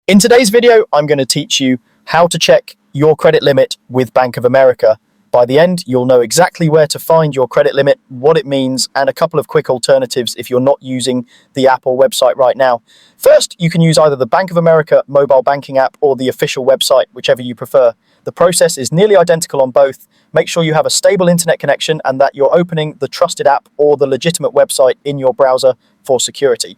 In today's video, I'm going to teach you how to check your credit limit with Bank of America. By the end, you'll know exactly where to find your credit limit, what it means, and a couple of quick alternatives if you're not using the app or website right now. First, you can use either the Bank of America mobile banking app or the official website, whichever you prefer. The process is nearly identical on both. Make sure you have a stable internet connection and that you're opening the trusted app or the legitimate website in your browser for security.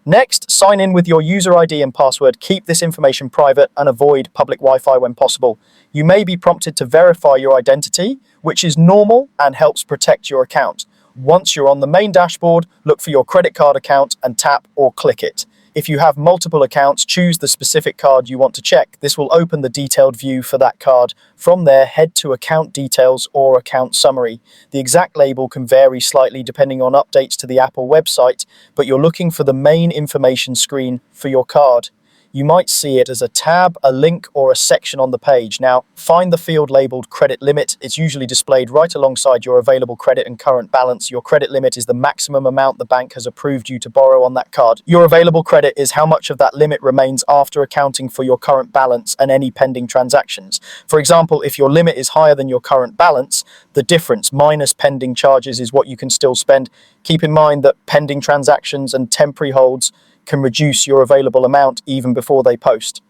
Next, sign in with your user ID and password. Keep this information private and avoid public Wi-Fi when possible. You may be prompted to verify your identity, which is normal and helps protect your account. Once you're on the main dashboard, look for your credit card account and tap or click it. If you have multiple accounts, choose the specific card you want to check. This will open the detailed view for that card. From there, head to Account Details or Account Summary. The exact label can vary slightly depending on updates to the app or website, but you're looking for the main information screen for your card. You might see it as a tab, a link, or a section on the page. Now, find the field labeled Credit Limit. It's usually displayed right alongside your available credit and current balance. Your credit limit is the maximum amount the bank has approved you to borrow on that card. Your available credit is how much of that limit remains after accounting for your current balance and any pending transactions. For example, if your limit is higher than your current balance, the difference minus pending charges is what you can still spend. Keep in mind that pending transactions and temporary holds can reduce your available amount even before they post.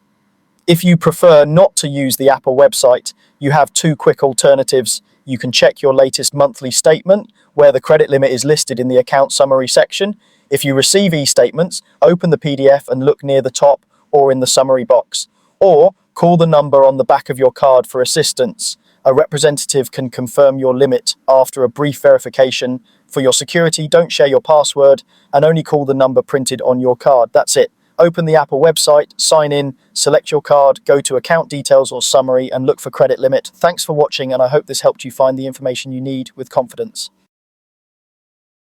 If you prefer not to use the app or website, you have two quick alternatives. You can check your latest monthly statement, where the credit limit is listed in the account summary section. If you receive e-statements, open the PDF and look near the top or in the summary box. Or call the number on the back of your card for assistance. A representative can confirm your limit after a brief verification. For your security, don't share your password and only call the number printed on your card. That's it. Open the app or website, sign in, select your card, go to Account Details or Summary and look for Credit Limit. Thanks for watching, and I hope this helped you find the information you need with confidence.